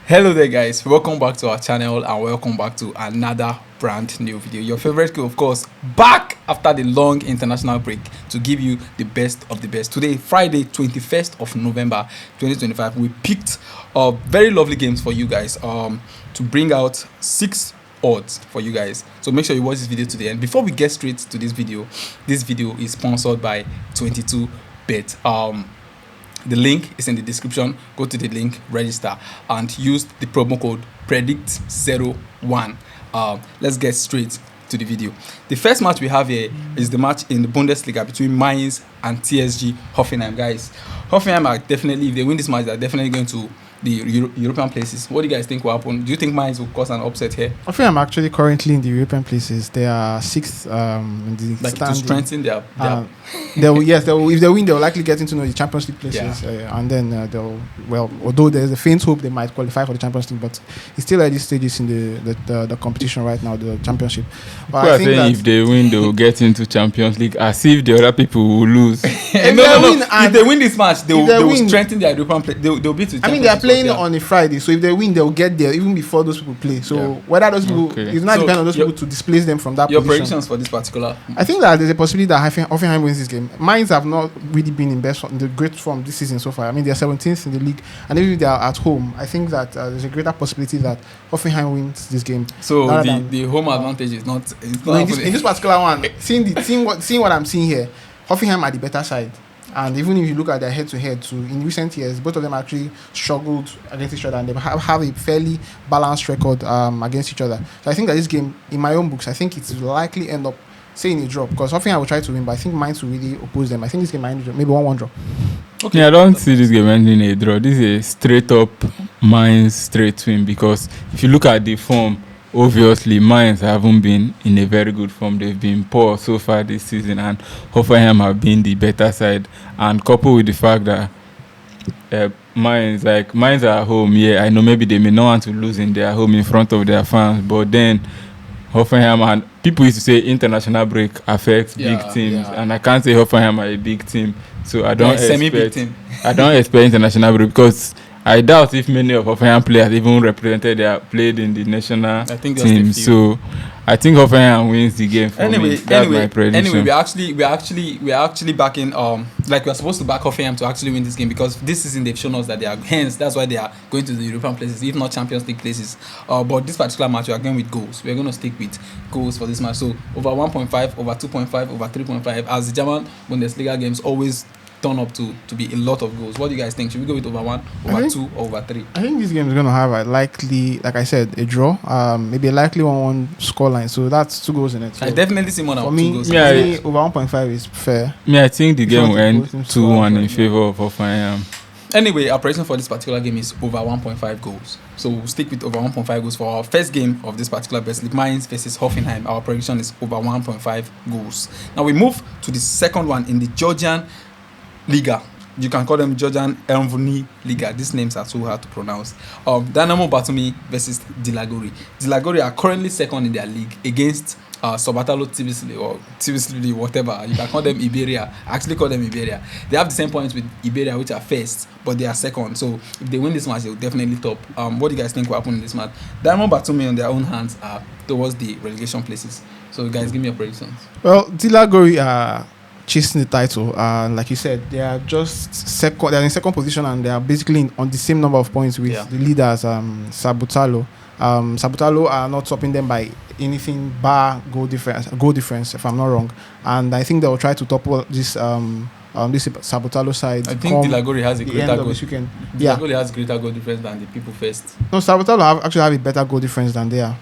Hello there guys, welcome back to our channel and welcome back to another brand new video. Your favorite crew, of course, back after the long international break to give you the best of the best. Today, Friday 21st of November 2025, we picked very lovely games for you guys to bring out 6 odds for you guys. So make sure you watch this video to the end. Before we get straight to this video is sponsored by 22bet. The link is in the description. Go to the link, register, and use the promo code PREDICT01. Let's get straight to the video. The first match we have here is the match in the Bundesliga between Mainz and TSG Hoffenheim. Guys, Hoffenheim are definitely, if they win this match, they're definitely going to the European places. What do you guys think will happen? Do you think Mainz will cause an upset here? I think I'm actually currently in the European places. They are 6th in the like standing. To strengthen their if they win, they'll likely get into the Champions League places, and then although there's a faint hope they might qualify for the Champions League, but it's still at these stages in the competition right now, the championship. But I think if they win, they will get into Champions League, as if the other people will lose. If they win this match, they will strengthen their European play. They'll beat. I mean, they are playing on a Friday, so if they win, they'll get there even before those people play. So whether those people, it's not depending on those people to displace them from that your position. predictions for this particular? I think that there's a possibility that Hoffenheim wins this game. Mainz have not really been in the great form this season so far. I mean, they're 17th in the league, and even if they are at home, I think that there's a greater possibility that Hoffenheim wins this game. So the home advantage is not. In this particular one, seeing what I'm seeing here, Hoffenheim are the better side. And even if you look at their head-to-head, in recent years, both of them actually struggled against each other, and they have a fairly balanced record against each other. So I think that this game, in my own books, I think it will likely end up saying a draw, because Hoffenheim will try to win, but I think Mainz will really oppose them. I think this game might end maybe 1-1 draw. Okay. Yeah, I don't see this game ending a draw. This is a straight-up Mainz straight win, because if you look at the form, obviously, Mainz haven't been in a very good form. They've been poor so far this season, and Hoffenheim have been the better side. And coupled with the fact that Mainz are at home, I know maybe they may not want to lose in their home in front of their fans, but then Hoffenheim, and people used to say international break affects big teams, and I can't say Hoffenheim are a big team, so I don't expect international break, because I doubt if many of Hoffenheim players even played in the national team. So I think Hoffenheim wins the game for me. That's my prediction. Anyway, we're actually backing we're supposed to back Hoffenheim to actually win this game, because this season they've shown us that they are, hence that's why they are going to the European places, if not Champions League places. But this particular match we are going with goals. We're going to stick with goals for this match. So over 1.5, over 2.5, over 3.5, as the German Bundesliga games always turn up to be a lot of goals. What do you guys think? Should we go with over 1, over 2, or over 3? I think this game is going to have a likely, like I said, a draw. Maybe a likely 1-1 scoreline. So that's 2 goals in it. So I definitely see more than 2 goals. For me, over 1.5 is fair. I think the game will end 2-1 in favor of Hoffenheim. Anyway, our prediction for this particular game is over 1.5 goals. So we'll stick with over 1.5 goals for our first game of this particular best league, Mainz versus Hoffenheim. Our prediction is over 1.5 goals. Now we move to the second one in the Georgian Liga. You can call them Georgian Liga. These names are so hard to pronounce. Dynamo Batumi versus Dila. Dila are currently second in their league against Sobatalo Tbilisi, or Tbilisi, whatever. You can call them Iberia. I actually call them Iberia. They have the same points with Iberia, which are first, but they are second. So if they win this match, they will definitely top. What do you guys think will happen in this match? Dynamo Batumi on their own hands are towards the relegation places. So guys, give me your predictions. Well, Dila are chasing the title, like you said, they are just second. They are in second position, and they are basically on the same number of points with the leaders, Sabutalo. Sabutalo are not topping them by anything bar goal difference, if I'm not wrong. And I think they will try to topple this Sabutalo side. I think Dila has a greater goal. Dila has greater goal difference than the people first. No, Sabutalo actually have a better goal difference than they are.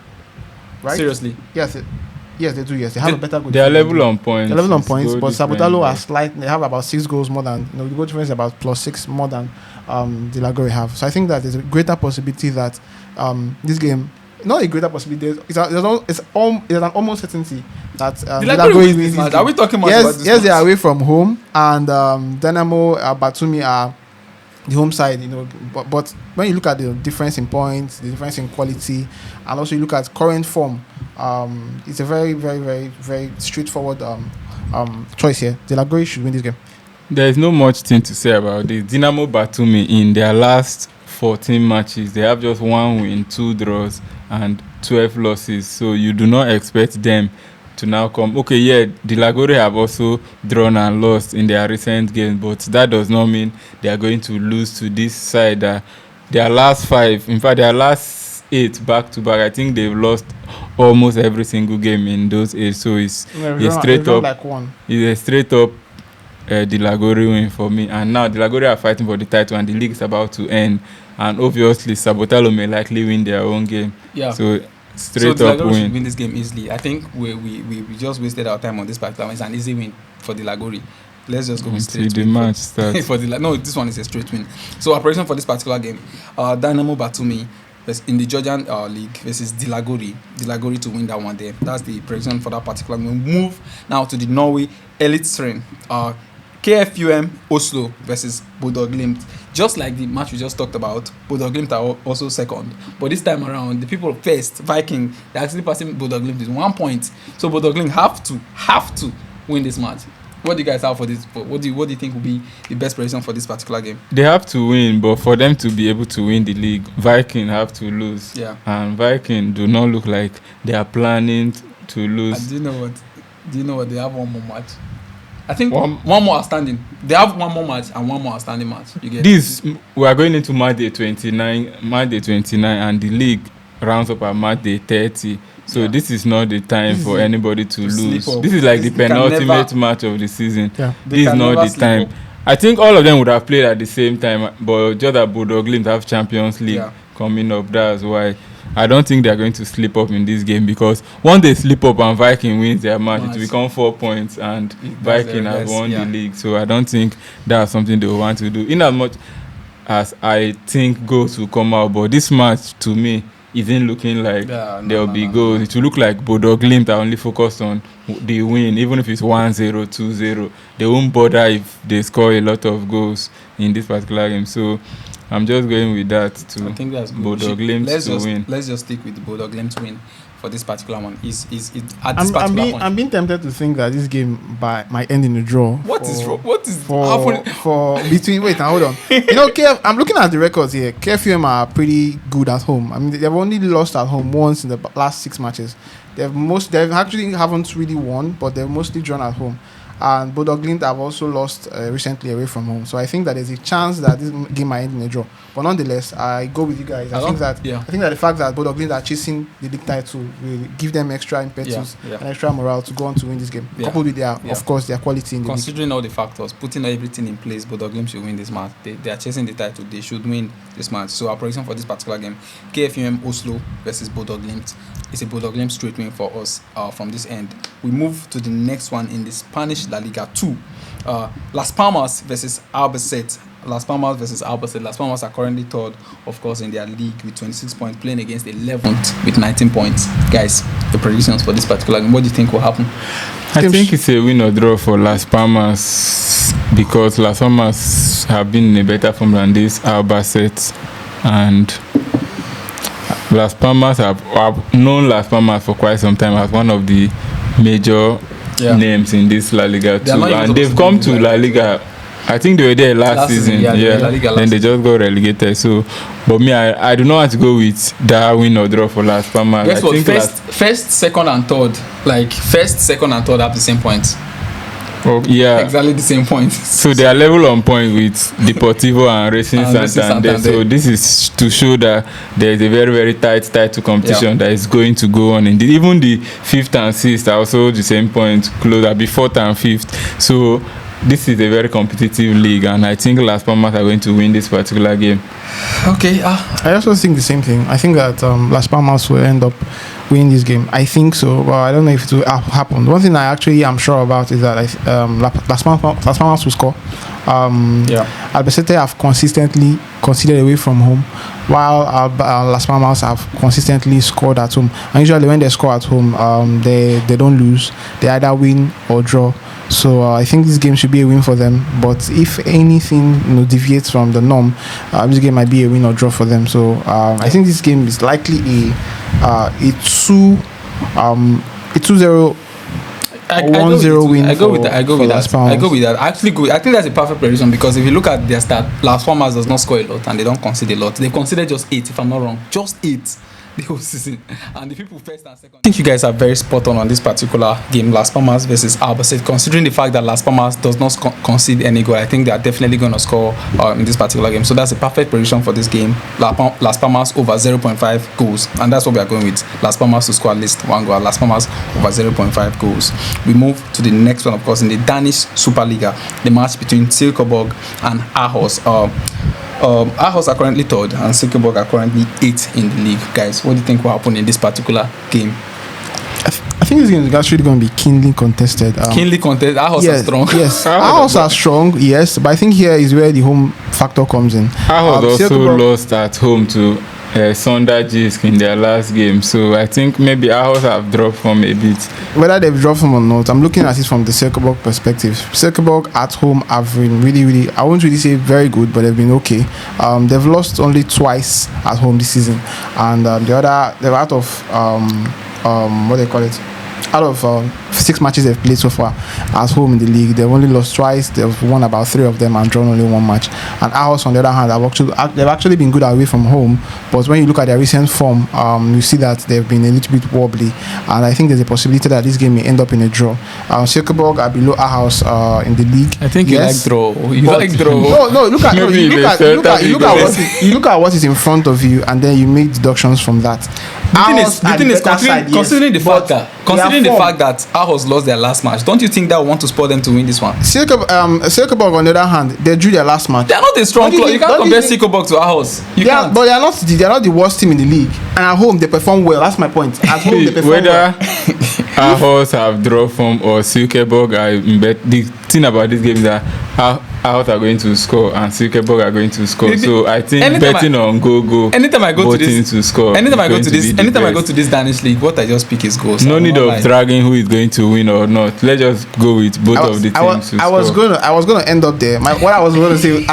Right? Seriously? Yes, they do. Yes, they have a better goal. They are level on points. They're level on points, but Sabutalo are slight. They have about 6 goals more than. The goal difference is about +6 more than Dila have. So I think that there's a greater possibility that this game, not a greater possibility. It's an almost certainty that Dila wins this match. Are we talking about this? Yes, they are away from home, and Dynamo Batumi are the home side, but when you look at the difference in points, the difference in quality, and also you look at current form, it's a very, very, very, very straightforward choice here. Dila should win this game. There is no much thing to say about this. Dynamo Batumi in their last 14 matches. They have just 1 win, 2 draws, and 12 losses. So you do not expect them to now come. Okay, yeah, the Lagore have also drawn and lost in their recent games, but that does not mean they are going to lose to this side. Their last 5, in fact, their last 8 back-to-back, I think they've lost almost every single game in those 8. So it's a straight up, like one. It's a straight up the Lagore win for me. And now the Lagore are fighting for the title, and the league is about to end. And obviously, Sabotalo may likely win their own game. Yeah. So straight so up the Lagore should win. win this game easily. I think we just wasted our time on this particular one. It's an easy win for the Lagore. Let's just go with Until straight the win match starts. for the no. This one is a straight win. So our prediction for this particular game: Dynamo Batumi in the Georgian league versus Dila Gori to win that one there. That's the prediction for that particular game. We move now to the Norway Elite Train. KFUM Oslo versus Bodø Glimt. Just like the match we just talked about, Bodø Glimt are also second. But this time around, the people first, Viking, they're actually passing Bodø Glimt with 1 point. So Bodø Glimt have to win this match. What do you guys have for this? What do you think will be the best prediction for this particular game? They have to win, but for them to be able to win the league, Viking have to lose. Yeah. And Viking do not look like they are planning to lose. And do you know what? They have one more match. I think one more outstanding. They have one more match and one more outstanding match. You get This we are going into match day 29, and the league rounds up at match day 30. So this is not the time for anybody to lose. This is like the penultimate match of the season. Yeah. This is not the time. I think all of them would have played at the same time, but just that Bodø Glimt have Champions League coming up. That's why I don't think they're going to slip up in this game, because once they slip up and Viking wins their match, it will become 4 points and Viking have won the league. So I don't think that's something they will want to do. In as much as I think goals will come out, but this match to me isn't looking like there will be goals. It will look like Bodø Glimt are only focused on the win, even if it's 1-0, 2-0. They won't bother if they score a lot of goals in this particular game. So I'm just going with that to I think that's good. Bodø Glimt to win. Let's just stick with the Bodø Glimt win for this particular one. I'm being tempted to think that this game might end in a draw. What is between? Wait, now hold on. I'm looking at the records here. KFUM are pretty good at home. I mean, they've only lost at home once in the last 6 matches. They actually haven't really won, but they've mostly drawn at home. And Bodø Glimt have also lost recently away from home. So I think that there's a chance that this game might end in a draw. But nonetheless, I go with you guys. I think that the fact that Bodø Glimt are chasing the league title will give them extra impetus and extra morale to go on to win this game. Coupled with of course, their quality in the considering league. All the factors, putting everything in place, Bodø Glimt should win this match. They are chasing the title. They should win this match. So our prediction for this particular game: KFUM Oslo versus Bodø Glimt. It's a Bodø Glimt straight win for us from this end. We move to the next one in the Spanish La Liga 2. Las Palmas versus Albacete. Las Palmas versus Albacete. Las Palmas are currently third, of course, in their league with 26 points, playing against 11th with 19 points. Guys, the predictions for this particular game, what do you think will happen? I think it's a win or draw for Las Palmas, because Las Palmas have been in a better form than this Albacete, and Las Palmas have known Las Palmas for quite some time as one of the major names in this La Liga too, and they've come to La Liga. I think they were there last season. Then they just got relegated. So, but me, I do not want to go with that win or draw for Las Palmas. Guess what? First, second, and third. First, second, and third have the same points. Oh, yeah, exactly the same points. So they are level on point with Deportivo and Racing Santander. So this is to show that there is a very, very tight to competition that is going to go on. Indeed, even the 5th and 6th are also the same point, closer, be 4th and 5th. So this is a very competitive league, and I think Las Palmas are going to win this particular game. Okay. I also think the same thing. I think that Las Palmas will end up winning this game. I think so, but I don't know if it will happen. One thing I actually am sure about is that Las Palmas will score. Albacete have consistently conceded away from home, while Las Palmas have consistently scored at home. And usually when they score at home, they don't lose. They either win or draw. So I think this game should be a win for them. But if anything deviates from the norm, this game might be a win or draw for them. So I think this game is likely a 2-0. a 1-0 win. I go with that. I go with Las that. I go Palmas. with that. Actually, good. I think that's a perfect prediction because if you look at their stat, Las Palmas does not score a lot and they don't concede a lot. They conceded just 8, if I'm not wrong, just 8 the whole season. And the people first and second. I think you guys are very spot on this particular game, Las Palmas versus Albacete. Considering the fact that Las Palmas does not concede any goal, I think they are definitely going to score in this particular game. So that's a perfect prediction for this game. Las Palmas over 0.5 goals, and that's what we are going with. Las Palmas to score at least 1 goal. Las Palmas over 0.5 goals. We move to the next one, of course, in the Danish Superliga, the match between Silkeborg and Aarhus. Aarhus are currently 3rd and Silkeborg are currently 8th in the league. Guys, what do you think will happen in this particular game? I think this game is actually going to be keenly contested. Keenly contested. Aarhus are strong. Yes, Aarhus are strong. Yes, but I think here is where the home factor comes in. Aarhus also lost at home to Sonderjisk in their last game, so I think maybe Aarhus have dropped from a bit. Whether they've dropped from or not, I'm looking at it from the Silkeborg perspective. Silkeborg at home have been really, I won't really say very good, but they've been okay. They've lost only twice at home this season, and they're out of what they call it. Out of 6 matches they've played so far at home in the league, they've only lost twice. They've won about 3 of them and drawn only 1 match. And Aarhus, on the other hand, they've actually been good away from home. But when you look at their recent form, you see that they've been a little bit wobbly. And I think there's a possibility that this game may end up in a draw. Silkeborg are below Aarhus in the league. I think you like draw. You like draw. No. Look at what is in front of you, and then you make deductions from that. The thing is, considering the fact that Aarhus lost their last match, don't you think that we want to spur them to win this one? Silkeborg, on the other hand, they drew their last match. They are not a strong club. You can't compare Silkeborg to Aarhus. But they are not the worst team in the league. And at home, they perform well. That's my point. At home, they perform well. Aarhus have dropped from or Silkeborg are in bet. The thing about this game is that Aarhus are going to score and Silkeborg are going to score. So I think betting on go. Anytime I go to this, to score. Anytime I go to this Danish league, what I just pick is goals. No need of dragging who is going to win or not. Let's just go with both of the teams to score. I was going to end up there. What I was going to say was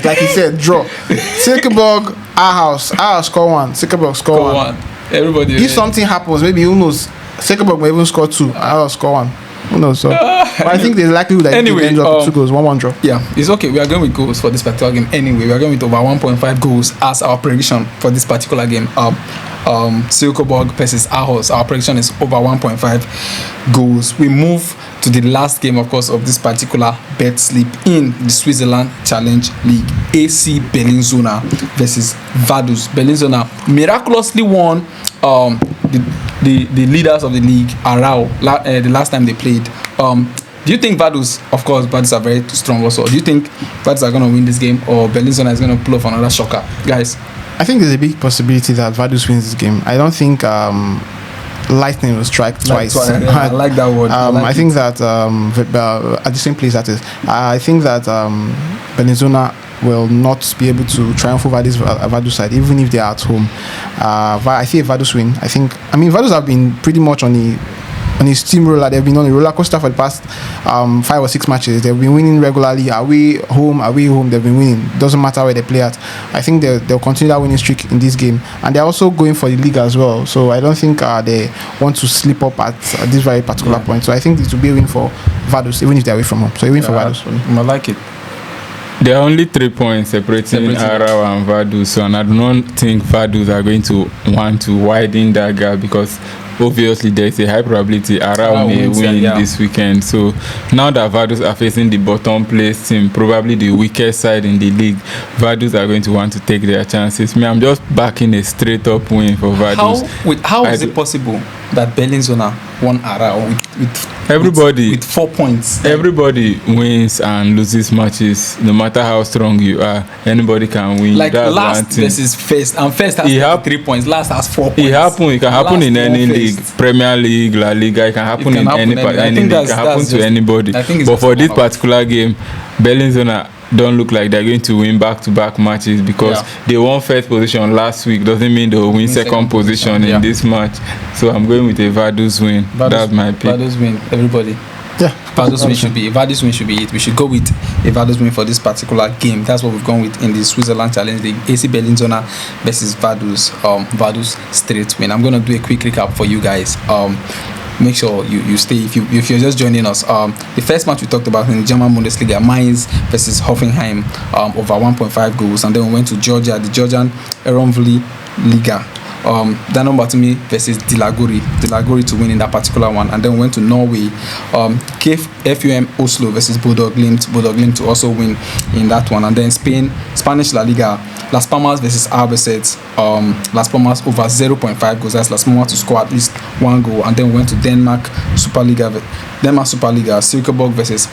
like he said, draw. Silkeborg, Aarhus score 1. Silkeborg score 1. Everybody. If something happens, maybe who knows? Silkeborg may even score 2. Aarhus score 1. Who knows? So, but I think there's likelihood that it ends up with 2 goals, 1-1 draw. Yeah, it's okay. We are going with goals for this particular game. Anyway, we are going with over 1.5 goals as our prediction for this particular game. Silkeborg versus Aarhus. Our prediction is over 1.5 goals. We move to the last game, of course, of this particular bet slip in the Switzerland Challenge League. AC Bellinzona versus Vaduz. Bellinzona miraculously won the leaders of the league Arau the last time they played. Do you think Vaduz, of course, Vaduz are very strong also. Do you think Vaduz are going to win this game or Bellinzona is going to pull off another shocker? Guys, I think there's a big possibility that Vaduz wins this game. I don't think lightning will strike twice. I like that word. I think that at the same place that is, I think that Bellinzona will not be able to triumph over this Vaduz side, even if they are at home. I see a Vaduz win. Vaduz have been pretty much on a steamroller. They've been on a roller coaster for the past 5 or 6 matches. They've been winning regularly. Away home. They've been winning. Doesn't matter where they play at. I think they'll continue that winning streak in this game, and they're also going for the Liga as well. So I don't think they want to slip up at this very particular point. So I think it will be a win for Vaduz, even if they're away from home. So a win for Vaduz. I like it. There are only 3 points separating Arau and Vaduz, and I do not think Vaduz are going to want to widen that gap because obviously there is a high probability Arau may win this weekend. So now that Vaduz are facing the bottom place team, probably the weakest side in the league, Vaduz are going to want to take their chances. I'm just backing a straight up win for Vaduz. How is it possible that Bellinzona won Arau with 4 points? Everybody wins and loses matches, no matter how strong you are. Anybody can win. Like that's last versus first, and first has 3 points. Last has 4 points. It can happen in any league, Premier League, La Liga. It can happen in any league. It can happen to anybody. But for this particular game, Bellinzona don't look like they're going to win back-to-back matches because they won first position last week. Doesn't mean they'll win second position in this match. So I'm going with a Vaduz win. That's my pick. Vaduz win, everybody. Yeah, Vaduz win should be it. We should go with a Vaduz win for this particular game. That's what we've gone with in the Switzerland Challenge League. AC Bellinzona versus Vaduz. Vaduz straight win. I'm gonna do a quick recap for you guys. make sure you stay. If you're just joining us, the first match we talked about in the German Bundesliga, Mainz versus Hoffenheim, over 1.5 goals, and then we went to Georgia, the Georgian Liga. Danish Batumi versus Dila to win in that particular one, and then we went to Norway, KFUM Oslo versus Bodø to also win in that one, and then Spanish La Liga, Las Palmas versus Albacete, Las Palmas over 0.5 goals, that's Las Palmas to score at least 1 goal, and then we went to Denmark Superliga, Silkeborg versus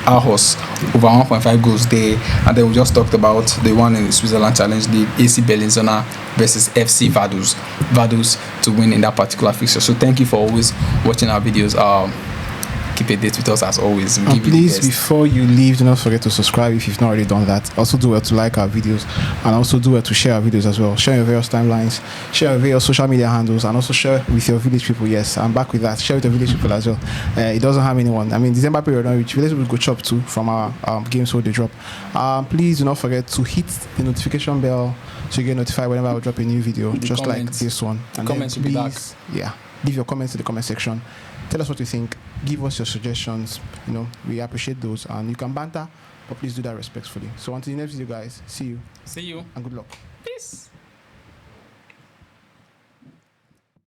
Aarhus over 1.5 goals there, and then we just talked about the one in the Switzerland Challenge League, AC Berlin versus FC Vaduz to win in that particular fixture. So thank you for always watching our videos. Keep a date with us as always. And please, before you leave, do not forget to subscribe if you've not already done that. Also do well to like our videos, and also do well to share our videos as well. Share your various timelines, share your various social media handles, and also share with your village people. Yes, I'm back with that. Share with the village people as well. It doesn't harm anyone. I mean, December period on which village will go chop too from our games so they drop. Please do not forget to hit the notification bell so you get notified whenever I will drop a new video, just like this one. And comments will be dark. Yeah, leave your comments in the comment section. Tell us what you think. Give us your suggestions. We appreciate those, and you can banter, but please do that respectfully. So until the next video, guys, see you and good luck. Peace.